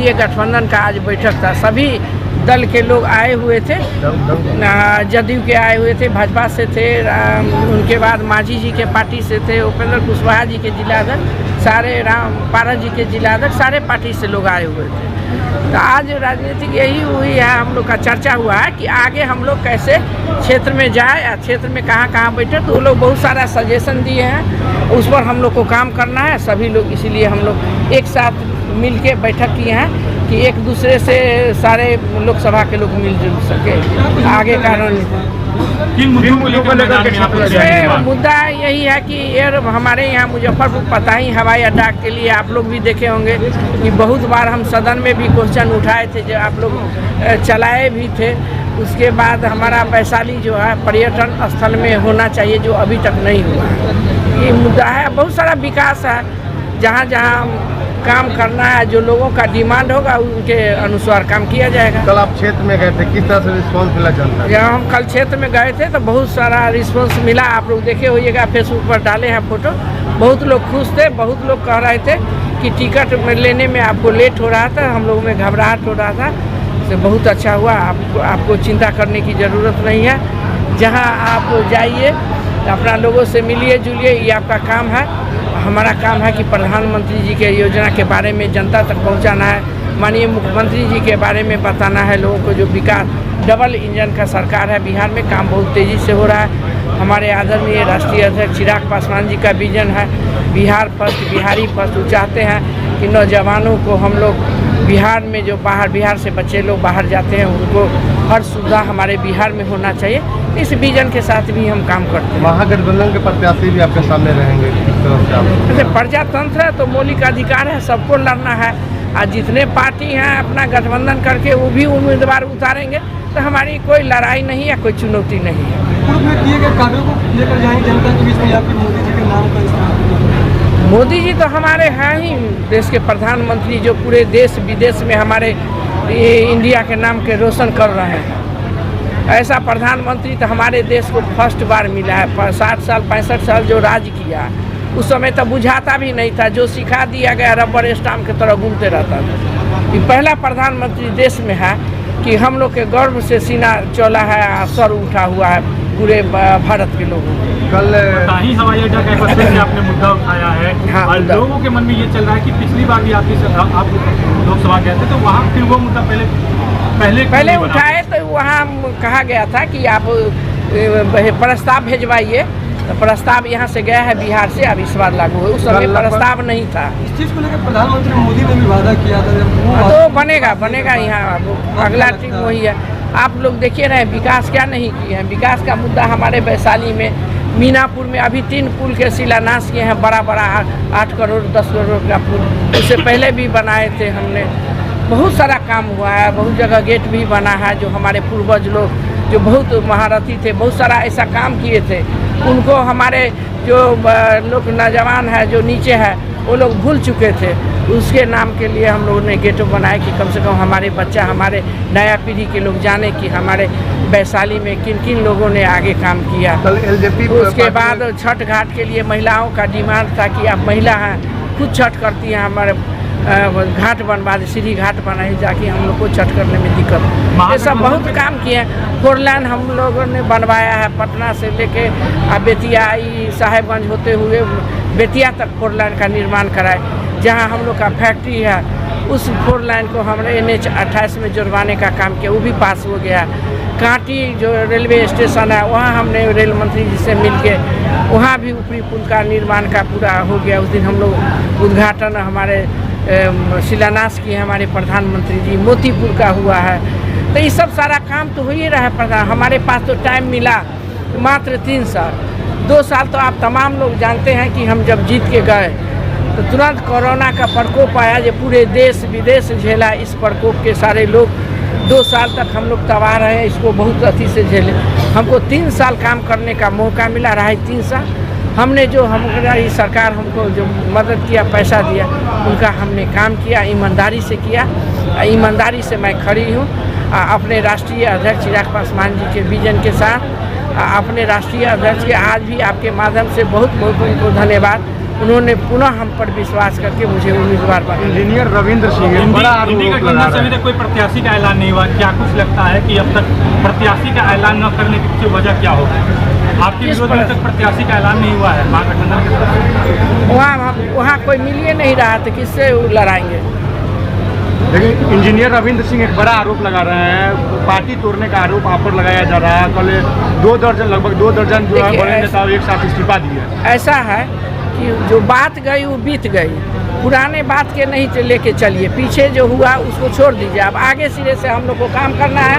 NDA गठबंधन का आज बैठक था। सभी दल के लोग आए हुए थे, जदयू के आए हुए थे, भाजपा से थे, उनके बाद मांझी जी के पार्टी से थे, उपेंद्र कुशवाहा जी के जिलाध्यक्ष, सारे राम पारस जी के जिलाध्यक्ष, सारे पार्टी से लोग आए हुए थे। तो आज राजनीतिक यही हुई है, हम लोग का चर्चा हुआ है कि आगे हम लोग कैसे क्षेत्र में जाए या क्षेत्र में कहाँ कहाँ बैठे। तो वो लोग बहुत सारा सजेशन दिए हैं, उस पर हम लोग को काम करना है सभी लोग। इसीलिए हम लोग एक साथ मिल के बैठक किए हैं कि एक दूसरे से सारे लोकसभा के लोग मिलजुल सके आगे का मुद्दा यही है कि एयर हमारे यहाँ मुजफ्फरपुर पता ही हवाई अड्डा के लिए आप लोग भी देखे होंगे कि बहुत बार हम सदन में भी क्वेश्चन उठाए थे, जो आप लोग चलाए भी थे। उसके बाद हमारा वैशाली जो है पर्यटन स्थल में होना चाहिए, जो अभी तक नहीं हुआ। ये मुद्दा है, बहुत सारा विकास है, जहाँ जहाँ काम करना है, जो लोगों का डिमांड होगा उनके अनुसार काम किया जाएगा। कल आप क्षेत्र में गए थे, किस तरह से रिस्पांस मिला जनता? जब हम कल क्षेत्र में गए थे तो बहुत सारा रिस्पांस मिला, आप लोग देखे होइएगा, फेसबुक पर डाले हैं फोटो। बहुत लोग खुश थे, बहुत लोग कह रहे थे कि टिकट लेने में आपको लेट हो रहा था, हम लोगों में घबराहट हो रहा था। तो बहुत अच्छा हुआ, आपको चिंता करने की ज़रूरत नहीं है। जहाँ आप जाइए अपना लोगों से मिलिए जुलिए, ये आपका काम है। हमारा काम है कि प्रधानमंत्री जी के योजना के बारे में जनता तक पहुंचाना है, माननीय मुख्यमंत्री जी के बारे में बताना है लोगों को। जो विकास डबल इंजन का सरकार है बिहार में, काम बहुत तेज़ी से हो रहा है। हमारे आदरणीय राष्ट्रीय अध्यक्ष चिराग पासवान जी का विजन है बिहार फर्स्ट, बिहारी फर्स्ट। वो चाहते हैं कि नौजवानों को हम लोग बिहार में, जो बिहार से बच्चे लोग बाहर जाते हैं, उनको हर सुविधा हमारे बिहार में होना चाहिए। इस विजन के साथ भी हम काम करते हैं। महागठबंधन के प्रत्याशी भी आपके सामने रहेंगे, किस तरह से आप? जैसे प्रजातंत्र है तो मौलिक अधिकार है, सबको लड़ना है। और जितने पार्टी हैं अपना गठबंधन करके वो भी उम्मीदवार उतारेंगे, तो हमारी कोई लड़ाई नहीं है, कोई चुनौती नहीं है। मोदी जी तो हमारे हैं ही देश के प्रधानमंत्री, जो पूरे देश विदेश में हमारे इंडिया के नाम के रोशन कर रहे हैं। ऐसा प्रधानमंत्री तो हमारे देश को फर्स्ट बार मिला है। 60 साल 65 साल जो राज किया, उस समय तो बुझाता भी नहीं था, जो सिखा दिया गया रबर स्टाम्प की तरह घूमते रहता था। ये पहला प्रधानमंत्री देश में है कि हम लोग के गर्व से सीना चौला है, सर उठा हुआ है पूरे भारत के लोगों को। कल हवाई अड्डा का आपने मुद्दा उठाया है। हाँ, और लोगों के मन में ये चल रहा है कि पिछली बार भी आप लोकसभा गए थे, तो वहाँ फिर वो मुद्दा पहले उठाए, तो वहाँ कहा गया था कि आप प्रस्ताव भेजवाइए। तो प्रस्ताव यहाँ से गया है बिहार से, अब इस बार लागू है। उस समय प्रस्ताव नहीं था। इस चीज़ को लेकर प्रधानमंत्री मोदी ने भी वादा किया था, तो बनेगा यहाँ अगला ट्रिप वही है। आप लोग देखिए रहे विकास क्या नहीं किए हैं। विकास का मुद्दा हमारे वैशाली में, मीनापुर में अभी 3 पुल के शिलान्यास किए हैं, बड़ा 8 करोड़ 10 करोड़ का पुल। उससे पहले भी बनाए थे हमने, बहुत सारा काम हुआ है। बहुत जगह गेट भी बना है। जो हमारे पूर्वज लोग जो बहुत महारथी थे, बहुत सारा ऐसा काम किए थे, उनको हमारे जो लोग नौजवान है जो नीचे है वो लोग भूल चुके थे। उसके नाम के लिए हम लोगों ने गेटो बनाए कि कम से कम हमारे बच्चा, हमारे नया पीढ़ी के लोग जाने कि हमारे वैशाली में किन किन लोगों ने आगे काम किया। उसके बाद छठ घाट के लिए महिलाओं का डिमांड था कि आप महिला हैं, खुद छठ करती हैं, हमारे घाट बनवा दे, सीढ़ी घाट बनाई, जाके हम लोग को छठ करने में दिक्कत। ये सब बहुत काम किए। 4 लाइन हम लोगों ने बनवाया है, पटना से लेके बेतिया साहेबगंज होते हुए बेतिया तक 4 लाइन का निर्माण कराए। जहां हम लोग का फैक्ट्री है, उस 4 लाइन को हमने NH 28 में जुड़वाने का काम किया, वो भी पास हो गया। कांटी जो रेलवे स्टेशन है, वहाँ हमने रेल मंत्री जी से मिल के वहाँ भी ऊपरी पुल का निर्माण का पूरा हो गया। उस दिन हम लोग उद्घाटन हमारे शिलान्यास किए हमारे प्रधानमंत्री जी। मोतीपुर का हुआ है। तो ये सब सारा काम तो हो ही रहा है। हमारे पास तो टाइम मिला मात्र 3 साल। 2 साल तो आप तमाम लोग जानते हैं कि हम जब जीत के गए तो तुरंत कोरोना का प्रकोप आया, जो पूरे देश विदेश झेला। इस प्रकोप के सारे लोग 2 साल तक हम लोग तबाह रहे, इसको बहुत अति से झेले। हमको 3 साल काम करने का मौका मिला रहा है। 3 साल हमने जो हमारी सरकार हमको जो मदद किया, पैसा दिया, उनका हमने काम किया, ईमानदारी से किया। ईमानदारी से मैं खड़ी हूँ अपने राष्ट्रीय अध्यक्ष चिराग पासवान जी के विजन के साथ। अपने राष्ट्रीय अध्यक्ष के आज भी आपके माध्यम से बहुत बहुत उनको धन्यवाद। उन्होंने पुनः हम पर विश्वास करके मुझे उम्मीदवार बनाया। इंजीनियर रविंद्र सिंह एक बड़ा इंडी आरोप लगा गठबंधन से रहे अभी हैं। तक कोई प्रत्याशी का ऐलान नहीं हुआ, क्या कुछ लगता है कि अब तक प्रत्याशी का ऐलान न करने की पीछे वजह क्या होगी? आपके किस विरोध में पर? तक प्रत्याशी का ऐलान नहीं हुआ है महागठबंधन की तरफ से। वहाँ कोई मिल ही नहीं रहा तो किससे वो लड़ाएंगे। लेकिन इंजीनियर रविंद्र सिंह एक बड़ा आरोप लगा रहे हैं, पार्टी तोड़ने का आरोप आप पर लगाया जा रहा है। कल 2 दर्जन लगभग 2 दर्जन जो है देखिए, बड़े नेता एक साथ इस्तीफा दिए। ऐसा है कि जो बात गई वो बीत गई, पुराने बात के नहीं लेके चलिए, पीछे जो हुआ उसको छोड़ दीजिए। अब आगे सिरे से हम लोग को काम करना है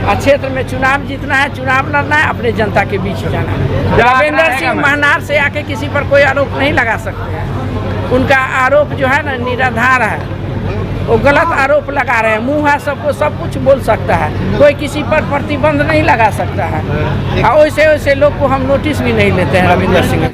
और क्षेत्र में चुनाव जीतना है, चुनाव लड़ना है, अपने जनता के बीच जाना है। रविंदर सिंह महनार से आके किसी पर कोई आरोप नहीं लगा सकते हैं। उनका आरोप जो है ना निराधार है, वो गलत आरोप लगा रहे हैं। मुँह है सबको सब कुछ बोल सकता है, कोई किसी पर प्रतिबंध नहीं लगा सकता है। और वैसे वैसे लोग को हम नोटिस भी नहीं लेते हैं रविंदर सिंह।